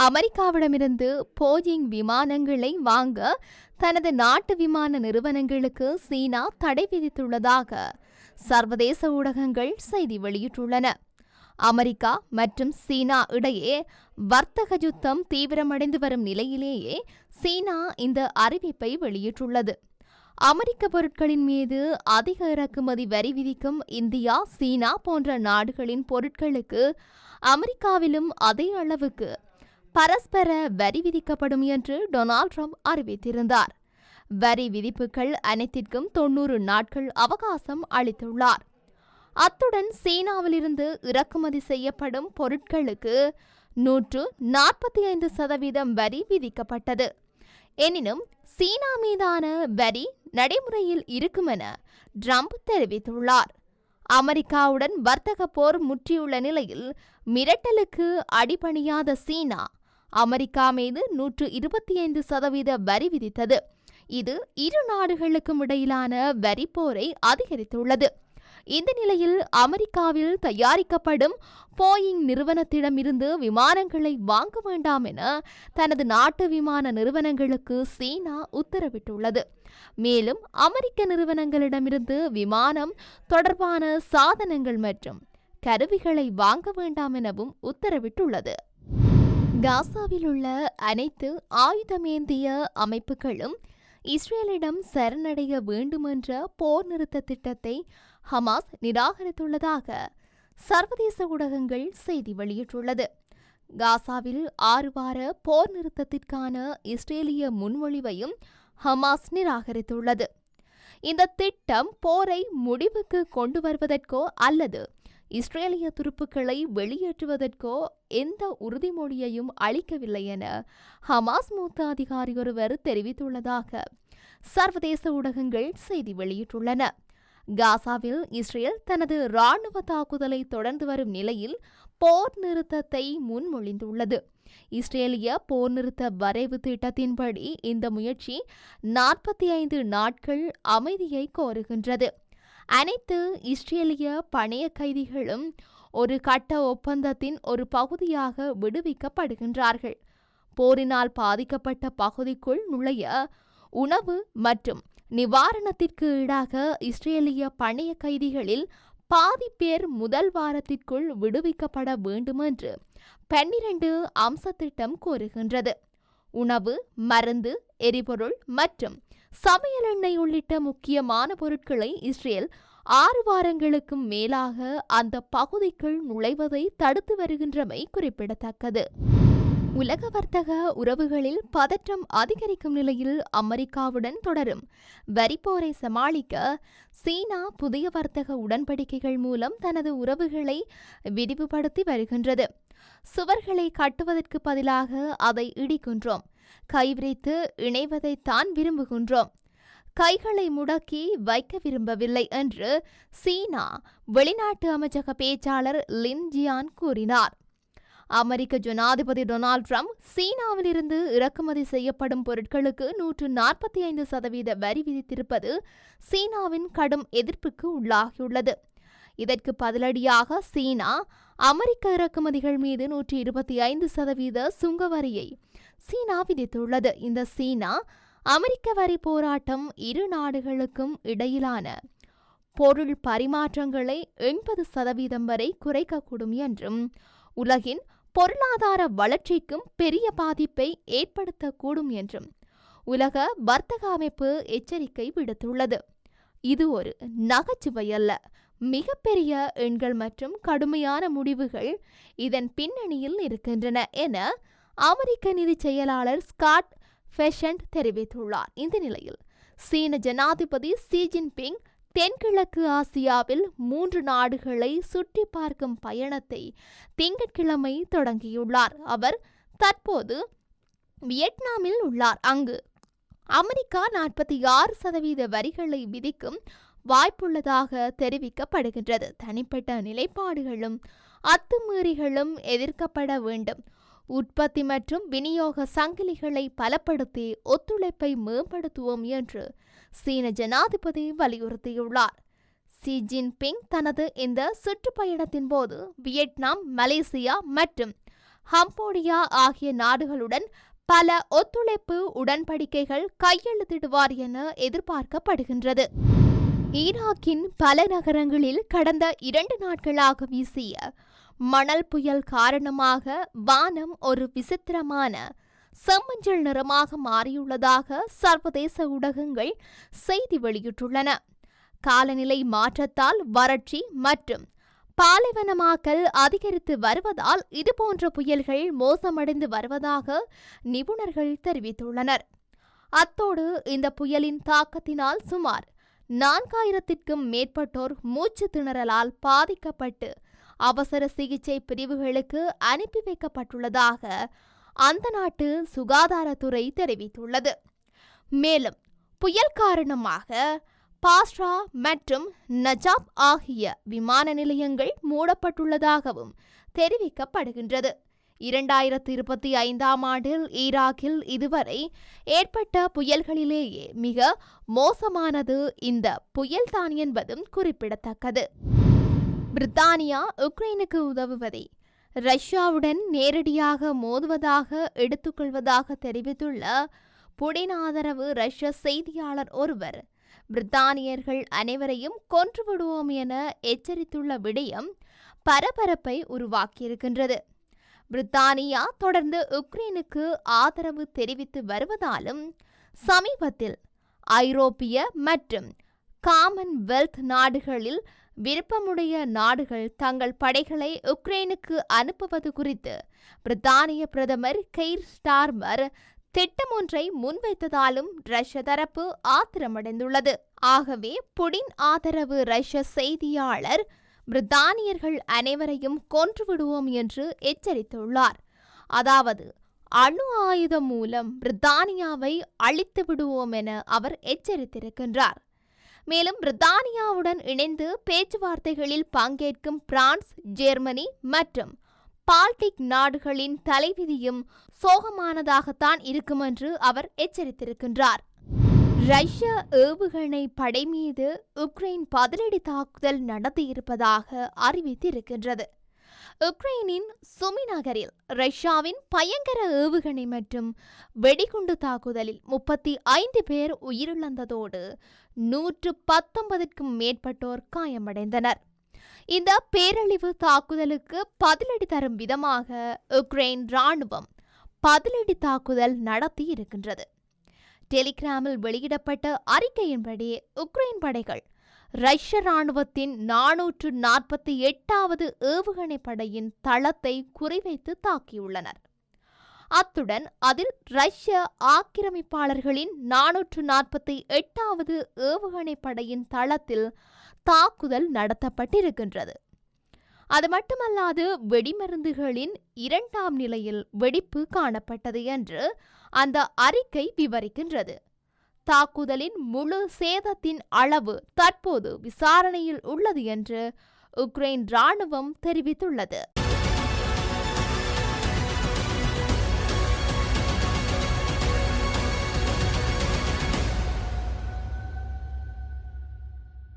அமெரிக்காவிடமிருந்து Boeing விமானங்களை வாங்க தனது நாட்டு விமான நிறுவனங்களுக்கு சீனா தடை விதித்துள்ளதாக சர்வதேச ஊடகங்கள் செய்தி வெளியிட்டுள்ளன. அமெரிக்கா மற்றும் சீனா இடையே வர்த்தக யுத்தம் தீவிரமடைந்து வரும் நிலையிலேயே சீனா இந்த அறிவிப்பை வெளியிட்டுள்ளது. அமெரிக்க பொருட்களின் மீது அதிக இறக்குமதி வரி விதிக்கும் இந்தியா, சீனா போன்ற நாடுகளின் பொருட்களுக்கு அமெரிக்காவிலும் அதே அளவுக்கு பரஸ்பர வரி விதிக்கப்படும் என்று டொனால்ட் ட்ரம்ப் அறிவித்திருந்தார். வரி விதிப்புகள் அனைத்திற்கும் 90 நாட்கள் அவகாசம் அளித்துள்ளார். அத்துடன் சீனாவிலிருந்து இறக்குமதி செய்யப்படும் பொருட்களுக்கு 145% வரி விதிக்கப்பட்டது. எனினும் சீனா மீதான வரி நடைமுறையில் இருக்கும் என ட்ரம்ப் தெரிவித்துள்ளார். அமெரிக்காவுடன் வர்த்தக போர் முற்றியுள்ள நிலையில் மிரட்டலுக்கு அடிபணியாத சீனா அமெரிக்கா மீது 125% வரி விதித்தது. இது இரு நாடுகளுக்கும் இடையிலான வரி போரை அதிகரித்துள்ளது. இந்த நிலையில் அமெரிக்காவில் தயாரிக்கப்படும் போயிங் நிறுவனத்திடமிருந்து விமானங்களை வாங்க வேண்டாம் என தனது நாட்டு விமான நிறுவனங்களுக்கு சீனா உத்தரவிட்டுள்ளது. மேலும் அமெரிக்க நிறுவனங்களிடமிருந்து விமானம் தொடர்பான சாதனங்கள் மற்றும் கருவிகளை வாங்க வேண்டாம் எனவும் உத்தரவிட்டுள்ளது. காசாவில் உள்ள அனைத்து ஆயுதமேந்திய அமைப்புகளும் இஸ்ரேலிடம் சரணடைய வேண்டுமென்ற போர் நிறுத்த திட்டத்தை ஹமாஸ் நிராகரித்துள்ளதாக சர்வதேச ஊடகங்கள் செய்தி வெளியிட்டுள்ளது. காசாவில் 6 வார போர் நிறுத்தத்திற்கான இஸ்ரேலிய முன்மொழிவையும் ஹமாஸ் நிராகரித்துள்ளது. இந்த திட்டம் போரை முடிவுக்கு கொண்டு வருவதற்கோ அல்லது இஸ்ரேலிய துருப்புக்களை வெளியேற்றுவதற்கோ எந்த உறுதிமொழியையும் அளிக்கவில்லை என ஹமாஸ் மூத்த அதிகாரி ஒருவர் தெரிவித்துள்ளதாக சர்வதேச ஊடகங்கள் செய்தி வெளியிட்டுள்ளன. காசாவில் இஸ்ரேல் தனது இராணுவ தாக்குதலை தொடர்ந்து வரும் நிலையில் போர் நிறுத்தத்தை முன்மொழிந்துள்ளது. இஸ்ரேலிய போர் நிறுத்த வரைவு திட்டத்தின்படி இந்த முயற்சி 45 நாட்கள் அமைதியை கோருகின்றது. அனைத்து இஸ்ரேலிய பணைய கைதிகளும் ஒரு கட்ட ஒப்பந்தத்தின் ஒரு பகுதியாக விடுவிக்கப்படுகின்றார்கள். போரினால் பாதிக்கப்பட்ட பகுதிக்குள் நுழைய உணவு மற்றும் நிவாரணத்திற்கு ஈடாக இஸ்ரேலிய பணைய கைதிகளில் பாதி பேர் முதல் வாரத்திற்குள் விடுவிக்கப்பட வேண்டுமென்று 12 அம்ச திட்டம் கோருகின்றது. உணவு, மருந்து, எரிபொருள் மற்றும் சமையல் எண்ணெய் உள்ளிட்ட முக்கியமான பொருட்களை இஸ்ரேல் 6 வாரங்களுக்கும் மேலாக அந்த பகுதிக்குள் நுழைவதை தடுத்து வருகின்றமை குறிப்பிடத்தக்கது. உலக வர்த்தக உறவுகளில் பதற்றம் அதிகரிக்கும் நிலையில் அமெரிக்காவுடன் தொடரும் வரிப்போரை சமாளிக்க சீனா புதிய வர்த்தக உடன்படிக்கைகள் மூலம் தனது உறவுகளை விரிவுபடுத்தி வருகின்றது. சுவர்களை கட்டுவதற்கு பதிலாக அதை இடிக்கின்றோம். கைவிரித்து இணைவதைத்தான் விரும்புகின்றோம். கைகளை முடக்கி வைக்க விரும்பவில்லை என்று சீனா வெளிநாட்டு அமைச்சக பேச்சாளர் லின் ஜியான் கூறினார். அமெரிக்க ஜனாதிபதி டொனால்ட் ட்ரம்ப் சீனாவிலிருந்து இறக்குமதி செய்யப்படும் பொருட்களுக்கு 145% வரி விதித்திருப்பது சீனாவின் கடும் எதிர்ப்புக்கு உள்ளாகியுள்ளது. இதற்கு பதிலடியாக சீனா அமெரிக்க இறக்குமதிகள் மீது 125% சுங்க வரியை சீனா விதித்துள்ளது. இந்த சீனா அமெரிக்க வரி போராட்டம் இரு நாடுகளுக்கும் இடையிலான பொருள் பரிமாற்றங்களை 80% வரை குறைக்கக்கூடும் என்றும் உலகின் பொருளாதார வளர்ச்சிக்கும் பெரிய பாதிப்பை ஏற்படுத்தக்கூடும் என்றும் உலக வர்த்தக அமைப்பு எச்சரிக்கை விடுத்துள்ளது. இது ஒரு நகைச்சுவை அல்ல, மிகப்பெரிய எண்கள் மற்றும் கடுமையான முடிவுகள் இதன் பின்னணியில் இருக்கின்றன என அமெரிக்க நிதி செயலாளர் ஸ்காட் ஃபெஷன்ட் தெரிவித்துள்ளார். இந்த நிலையில் சீன ஜனாதிபதி ஷி ஜின்பிங் தென்கிழக்கு ஆசியாவில் 3 நாடுகளை சுற்றி பார்க்கும் பயணத்தை திங்கட்கிழமை தொடங்கியுள்ளார். அவர் தற்போது வியட்நாமில் உள்ளார். அங்கு அமெரிக்கா 46% வரிகளை விதிக்கும் வாய்ப்புள்ளதாக தெரிவிக்கப்படுகின்றது. தனிப்பட்ட நிலைப்பாடுகளும் அத்துமீறிகளும் எதிர்க்கப்பட வேண்டும். உற்பத்தி மற்றும் விநியோக சங்கிலிகளை பலப்படுத்தி ஒத்துழைப்பை மேம்படுத்துவோம் என்று சீன ஜனாதிபதி வலியுறுத்தியுள்ளார். ஷி ஜின்பிங் தனது இந்த சுற்றுப்பயணத்தின் போது வியட்நாம், மலேசியா மற்றும் ஹம்போடியா ஆகிய நாடுகளுடன் பல ஒத்துழைப்பு உடன்படிக்கைகள் கையெழுத்திடுவார் என எதிர்பார்க்கப்படுகின்றது. ஈராக்கின் பல நகரங்களில் கடந்த 2 நாட்களாக வீசிய மணல் புயல் காரணமாக வானம் ஒரு விசித்திரமான செம்மஞ்சள் நிறமாக மாறியுள்ளதாக சர்வதேச ஊடகங்கள் செய்தி வெளியிட்டுள்ளன. காலநிலை மாற்றத்தால் வறட்சி மற்றும் பாலைவனமாக்கல் அதிகரித்து வருவதால் இதுபோன்ற புயல்கள் மோசமடைந்து வருவதாக நிபுணர்கள் தெரிவித்துள்ளனர். அத்தோடு இந்த புயலின் தாக்கத்தினால் சுமார் 4000க்கும் மேற்பட்டோர் மூச்சு திணறலால் பாதிக்கப்பட்டு அவசர சிகிச்சை பிரிவுகளுக்கு அனுப்பி வைக்கப்பட்டுள்ளதாக அந்த நாட்டு சுகாதாரத்துறை தெரிவித்துள்ளது. மேலும் புயல் காரணமாக பாஸ்ரா மற்றும் நஜாப் ஆகிய விமான நிலையங்கள் மூடப்பட்டுள்ளதாகவும் தெரிவிக்கப்படுகின்றது. 2025ஆம் ஆண்டில் ஈராக்கில் இதுவரை ஏற்பட்ட புயல்களிலேயே மிக மோசமானது இந்த புயல்தான் என்பதும் குறிப்பிடத்தக்கது. பிரித்தானியா உக்ரைனுக்கு உதவுவதை ரஷ்யாவுடன் நேரடியாக மோதுவதாக எடுத்துக்கொள்வதாக தெரிவித்துள்ள புடின் ஆதரவு ரஷ்ய செய்தியாளர் ஒருவர் பிரித்தானியர்கள் அனைவரையும் கொன்றுவிடுவோம் என எச்சரித்துள்ள விடயம் பரபரப்பை உருவாக்கியிருக்கின்றது. பிரித்தானியா தொடர்ந்து உக்ரைனுக்கு ஆதரவு தெரிவித்து வருவதாலும் சமீபத்தில் ஐரோப்பிய மற்றும் காமன்வெல்த் நாடுகளில் விருப்பமுடைய நாடுகள் தங்கள் படைகளை உக்ரைனுக்கு அனுப்புவது குறித்து பிரித்தானிய பிரதமர் கெய்ர் ஸ்டார்மர் திட்டம் ஒன்றை முன்வைத்ததாலும் ரஷ்ய தரப்பு ஆத்திரமடைந்துள்ளது. ஆகவே புடின் ஆதரவு ரஷ்ய செய்தியாளர் பிரித்தானியர்கள் அனைவரையும் கொன்றுவிடுவோம் என்று எச்சரித்துள்ளார். அதாவது அணு ஆயுதம் மூலம் பிரித்தானியாவை அழித்து விடுவோம் என அவர் எச்சரித்திருக்கின்றார். மேலும் பிரித்தானியாவுடன் இணைந்து பேச்சுவார்த்தைகளில் பங்கேற்கும் பிரான்ஸ், ஜெர்மனி மற்றும் பால்டிக் நாடுகளின் தலைவிதியும் சோகமானதாகத்தான் இருக்கும் என்று அவர் எச்சரித்திருக்கின்றார். ரஷ்ய ஏவுகணை படை மீது உக்ரைன் பதிலடி தாக்குதல் நடத்தியிருப்பதாக அறிவித்திருக்கின்றது. உக்ரைனின் சுமி நகரில் ரஷ்யாவின் பயங்கர ஏவுகணை மற்றும் வெடிகுண்டு தாக்குதலில் 35 பேர் உயிரிழந்ததோடு 119க்கும் மேற்பட்டோர் காயமடைந்தனர். இந்த பேரழிவு தாக்குதலுக்கு பதிலடி தரும் விதமாக உக்ரைன் ராணுவம் பதிலடி தாக்குதல் நடத்தி இருக்கின்றது. டெலிகிராமில் வெளியிடப்பட்ட அறிக்கையின்படி உக்ரைன் படைகள் ரஷ்ய ராணுவத்தின் 448வது ஏவுகணை படையின் தளத்தை குறிவைத்து தாக்கியுள்ளனர். அத்துடன் அதில் ரஷ்ய ஆக்கிரமிப்பாளர்களின் 448வது ஏவுகணை படையின் தளத்தில் தாக்குதல் நடத்தப்பட்டிருக்கின்றது. அது மட்டுமல்லாது வெடிமருந்துகளின் 2ஆம் நிலையில் வெடிப்பு காணப்பட்டது என்று அந்த அறிக்கை விவரிக்கின்றது. தாக்குதலின் முழு சேதத்தின் அளவு தற்போது விசாரணையில் உள்ளது என்று உக்ரைன் ராணுவம் தெரிவித்துள்ளது.